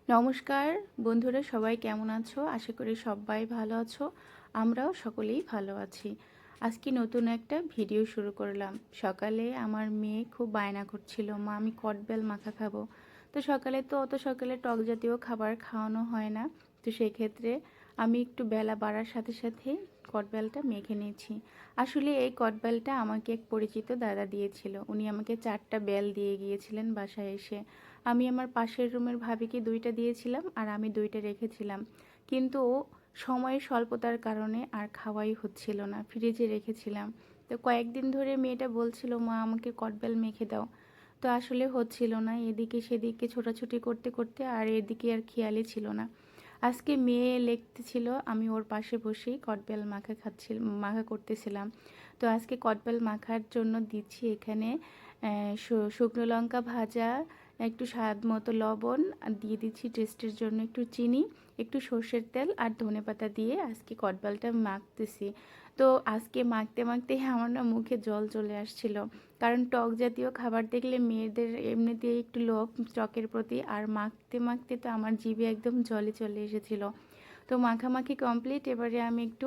নমস্কার বন্ধুরা, সবাই কেমন আছো? আশা করি সবাই ভালো আছো। আমরাও সকলেই ভালো আছি। আজকে নতুন একটা ভিডিও শুরু করলাম। সকালে আমার মেয়ে খুব বায়না করছিল, মা আমি কটবেল মাখা খাবো। তো সকালে তো অত সকালে টক জাতীয় খাবার খাওয়ানো হয় না। তো সেক্ষেত্রে আমি একটু বেলা বাড়ার সাথে সাথে কটবেলটা মেখে নিয়েছি। আসলে এই কটবেলটা আমাকে এক পরিচিত দাদা দিয়েছিল। উনি আমাকে 4টা বেল দিয়ে গিয়েছিলেন বাসায় এসে। আমি আমার পাশের রুমের ভাবিকে 2টা দিয়েছিলাম আর আমি 2টা রেখেছিলাম, কিন্তু সময়ের স্বল্পতার কারণে আর খাওয়াই হচ্ছিল না, ফ্রিজে রেখেছিলাম। তো কয়েকদিন ধরে মেয়েটা বলছিল, মা আমাকে কটবেল মেখে দাও। তো আসলে হচ্ছিল না, এদিকে সেদিকে ছোটাছুটি করতে করতে আর এদিকে আর খেয়ালই ছিল না। আজকে মেয়ে লিখতেছিল, আমি ওর পাশে বসেই কটবেল মাখা করতেছিলাম। তো আজকে কটবেল মাখার জন্য দিচ্ছি এখানে শুকনো লঙ্কা ভাজা, একটু স্বাদ মতো লবণ, আর দিয়ে দিচ্ছি টেস্টের জন্য একটু চিনি, একটু সর্ষের তেল আর ধনেপাতা দিয়ে আজকে কটবেলটা মাখতেছি। তো আজকে মাখতে মাখতে আমার না মুখে জল চলে আসছিল, কারণ টক জাতীয় খাবার দেখলে মেয়েদের এমনিতেই একটু লোভ টকের প্রতি, আর মাখতে মাখতে তো আমার জিভে একদম জলে চলে এসেছিল। তো মাখামাখি কমপ্লিট, এবারে আমি একটু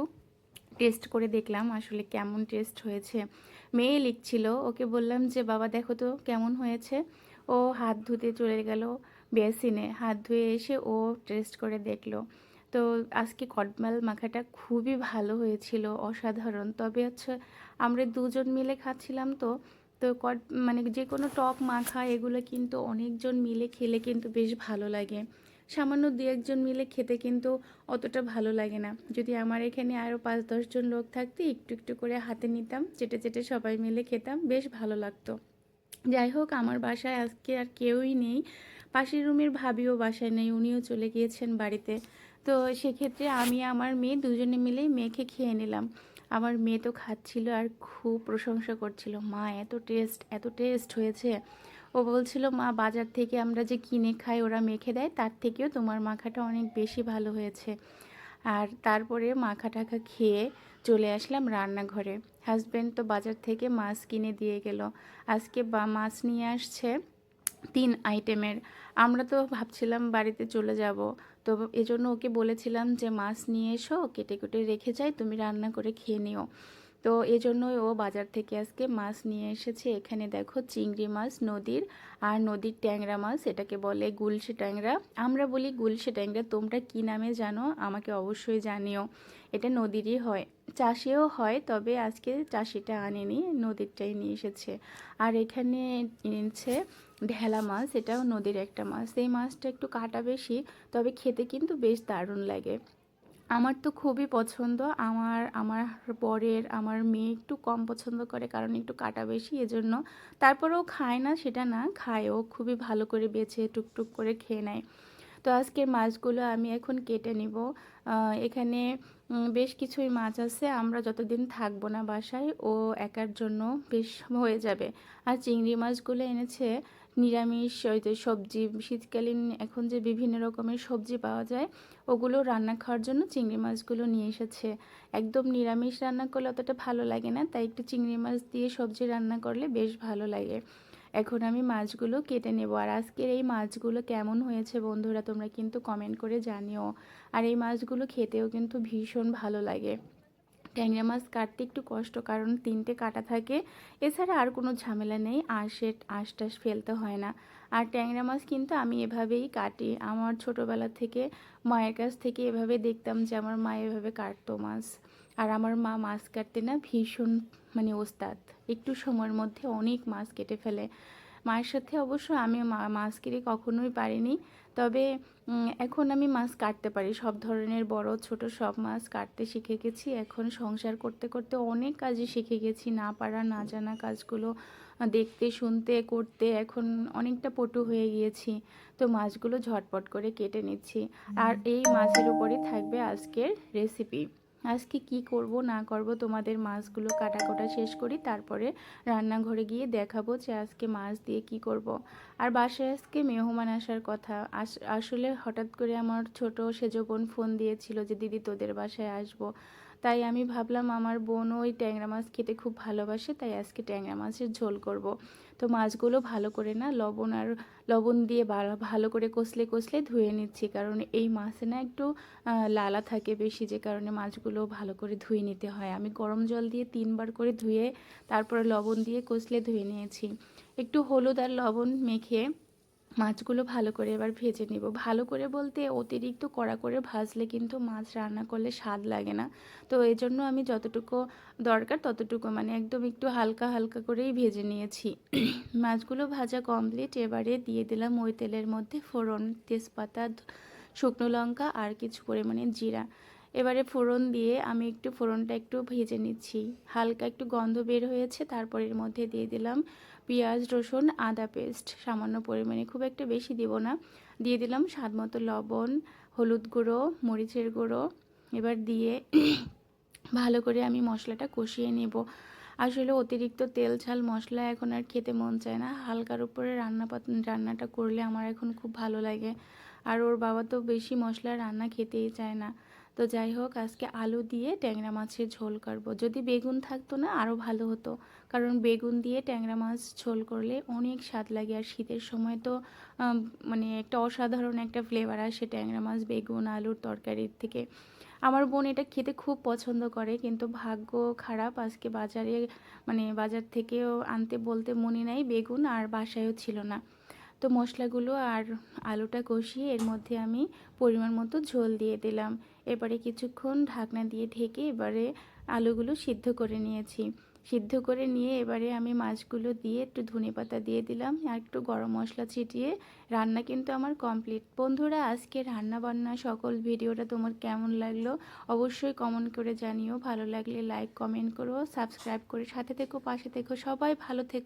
টেস্ট করে দেখলাম আসলে কেমন টেস্ট হয়েছে। মেয়ে লিখছিল, ওকে বললাম যে বাবা দেখো তো কেমন হয়েছে। ও হাত ধুতে চলে গেল বেসিনে, হাত ধুয়ে এসে ও টেস্ট করে দেখলো। তো আজকে কটবেল মাখাটা খুবই ভালো হয়েছিল, অসাধারণ। তবে হচ্ছে আমরা দুজন মিলে খাচ্ছিলাম। তো তো কট মানে যে কোনো টক মাখা এগুলো কিন্তু অনেকজন মিলে খেলে কিন্তু বেশ ভালো লাগে। সামান্য দু একজন মিলে খেতে কিন্তু অতটা ভালো লাগে না। যদি আমার এখানে আরও 5-10 জন লোক থাকতে একটু একটু করে হাতে নিতাম, চেটে চেটে সবাই মিলে খেতাম, বেশ ভালো লাগতো। যাই হোক, আমার বাসায় আজকে আর কেউই নেই। পাশের রুমের ভাবিও বাসায় নেই, উনিও চলে গিয়েছেন বাড়িতে। তো সেক্ষেত্রে আমি আমার মেয়ে দুজনে মিলেই মেখে খেয়ে নিলাম। আমার মেয়ে তো খাচ্ছিল আর খুব প্রশংসা করছিল, মা এত টেস্ট এত টেস্ট হয়েছে। ও বলছিল, মা বাজার থেকে আমরা যে কিনে খাই ওরা মেখে দেয়, তার থেকেও তোমার মাখাটা অনেক বেশি ভালো হয়েছে। আর তারপরে মাখা টাখা খেয়ে চলে আসলাম রান্নাঘরে। হাজব্যান্ড তো বাজার থেকে মাছ কিনে দিয়ে গেল। আজকে মাছ নিয়ে আসছে 3 আইটেমের। আমরা তো ভাবছিলাম বাড়িতে চলে যাব, তো এজন্য ওকে বলেছিলাম যে মাছ নিয়ে এসো, কেটে কেটে রেখে যাই, তুমি রান্না করে খেয়ে নিও। তো এজন্যই ও বাজার থেকে আজকে মাছ নিয়ে এসেছে। এখানে দেখো চিংড়ি মাছ নদীর, আর নদীর ট্যাংরা মাছ, এটাকে বলে গুলশে ট্যাংরা। আমরা বলি গুলশে ট্যাংরা, তোমরা কি নামে জানো আমাকে অবশ্যই জানিও। এটা নদীরই হয়, চাষিও হয়, তবে আজকে চাষিটা আনেনি, নদীরটাই নিয়ে এসেছে। আর এখানে এনেছে ঢেলা মাছ, এটাও নদীর একটা মাছ। এই মাছটা একটু কাটা বেশি, তবে খেতে কিন্তু বেশ দারুণ লাগে। আমার তো খুবই পছন্দ। আমার আমার বরের, আমার মেয়ে একটু কম পছন্দ করে, কারণ একটু কাটা বেশি এজন্য। তারপরেও খায় না সেটা না, খায়, ও খুবই ভালো করে বেছে টুকটুক করে খেয়ে নেয়। তো আজকের মাছগুলো আমি এখন কেটে নিব। এখানে বেশ কিছুই মাছ আছে, আমরা যতদিন থাকবো না বাসায় ও একার জন্য বেশ হয়ে যাবে। আর চিংড়ি মাছগুলো এনেছে নিরামিষ, ওই যে সবজি, শীতকালীন এখন যে বিভিন্ন রকমের সবজি পাওয়া যায়, ওগুলো রান্না খাওয়ার জন্য চিংড়ি মাছগুলো নিয়ে এসেছে। একদম নিরামিষ রান্না করলে অতটা ভালো লাগে না, তাই একটু চিংড়ি মাছ দিয়ে সবজি রান্না করলে বেশ ভালো লাগে। এখন আমি মাছগুলো কেটে নেব। আর আজকের এই মাছগুলো কেমন হয়েছে বন্ধুরা, তোমরা কিন্তু কমেন্ট করে জানিও। আর এই মাছগুলো খেতেও কিন্তু ভীষণ ভালো লাগে। ট্যাংরা মাছ কাটতে একটু কষ্ট, কারণ 3টে কাটা থাকে, এছাড়া আর কোনো ঝামেলা নেই, আঁশ টাশ ফেলতে হয় না। আর ট্যাংরা মাছ কিন্তু আমি এভাবেই কাটি, আমার ছোটোবেলা থেকে মায়ের কাছ থেকে এভাবে দেখতাম যে আমার মা এভাবে কাটতো মাছ। আর আমার মা মাছ কাটতে না ভীষণ ওস্তাদ, একটু সময়ের মধ্যে অনেক মাছ কেটে ফেলে। মায়ের সাথে অবশ্য আমি মাছ কেটে কখনোই পারিনি, তবে এখন আমি মাছ কাটতে পারি, সব ধরনের বড় ছোট সব মাছ কাটতে শিখে গেছি। এখন সংসার করতে করতে অনেক কাজই শিখে গেছি, না পারা না জানা কাজগুলো দেখতে শুনতে করতে এখন অনেকটা পটু হয়ে গিয়েছি। তো মাছগুলো ঝটপট করে কেটে নিচ্ছি। আর এই মাছের উপরে থাকবে আজকের রেসিপি। আজকে কি করব না করব তোমাদের মাছগুলো কাটা শেষ করি, তারপরে রান্নাঘরে গিয়ে দেখাবো যে আজকে মাছ দিয়ে কি করব। আর বাসায় আজকে মেহমান আসার কথা। আসলে হঠাৎ করে আমার ছোট সেজো বোন ফোন দিয়েছিল যে দিদি তোদের বাসায় আসবো। তাই আমি ভাবলাম আমার বোনও ওই ট্যাংরা মাছ খেতে খুব ভালোবাসে, তাই আজকে ট্যাংরা মাছের ঝোল করব। তো মাছগুলো ভালো করে না লবণ দিয়ে ভালো করে কষলে কষলে ধুয়ে নিচ্ছি, কারণ এই মাছে না একটু লালা থাকে বেশি, যে কারণে মাছগুলো ভালো করে ধুয়ে নিতে হয়। আমি গরম জল দিয়ে 3বার করে ধুয়ে তারপরে লবণ দিয়ে কষলে ধুয়ে নিয়েছি। একটু হলুদ আর লবণ মেখে মাছগুলো ভালো করে এবার ভেজে নিব। ভালো করে বলতে অতিরিক্ত কড়া করে ভাজলে কিন্তু মাছ রান্না করলে স্বাদ লাগে না। তো এই জন্য আমি যতটুকু দরকার ততটুকু মানে একদম একটু হালকা হালকা করেই ভেজে নিয়েছি। মাছগুলো ভাজা কমপ্লিট। এবারে দিয়ে দিলাম ওই তেলের মধ্যে ফোড়ন, তেজপাতা, শুকনো লঙ্কা আর কিছু পরিমাণে জিরা। এবারে ফোড়ন দিয়ে আমি একটু ফোড়নটা একটু ভেজে নিচ্ছি, হালকা একটু গন্ধ বের হয়েছে। তারপর এর মধ্যে দিয়ে দিলাম পেঁয়াজ, রসুন, আদা পেস্ট সামান্য পরিমাণে, খুব একটা বেশি দিব না। দিয়ে দিলাম স্বাদ মতো লবণ, হলুদ গুঁড়ো, মরিচের গুঁড়ো। এবার দিয়ে ভালো করে আমি মশলাটা কষিয়ে নেব। আসলে অতিরিক্ত তেল ঝাল মশলা এখন আর খেতে মন চায় না। হালকার উপরে রান্নাটা করলে আমার এখন খুব ভালো লাগে। আর ওর বাবা তো বেশি মশলা রান্না খেতেই চায় না। তো যাই হোক, আজকে আলু দিয়ে ট্যাংরা মাছের ঝোল করব। যদি বেগুন থাকতো না আরও ভালো হতো, কারণ বেগুন দিয়ে ট্যাংরা মাছ ঝোল করলে অনেক স্বাদ লাগে। আর শীতের সময় তো মানে একটা অসাধারণ একটা ফ্লেভার আসে ট্যাংরা মাছ বেগুন আলুর তরকারির থেকে। আমার বোন এটা খেতে খুব পছন্দ করে, কিন্তু ভাগ্য খারাপ, আজকে বাজার থেকেও আনতে বলতে মনে নাই, বেগুন আর বাসায়ও ছিল না। তো মশলাগুলো আর আলুটা কষিয়ে এর মধ্যে আমি পরিমাণ মতো ঝোল দিয়ে দিলাম। এবারে কিছুক্ষণ ঢাকনা দিয়ে ঢেকে এবারে আলুগুলো সিদ্ধ করে নিয়েছি। সিদ্ধ করে নিয়ে এবারে আমি মাছগুলো দিয়ে একটু ধনেপাতা দিয়ে দিলাম আর একটু গরম মশলা ছিটিয়ে রান্না কিন্তু আমার কমপ্লিট। বন্ধুরা, আজকে রান্না বান্না সকল ভিডিওটা তোমার কেমন লাগলো অবশ্যই কমেন্ট করে জানিও। ভালো লাগলে লাইক কমেন্ট করো, সাবস্ক্রাইব করে সাথে থেকো, পাশে থেকো। সবাই ভালো থেকো।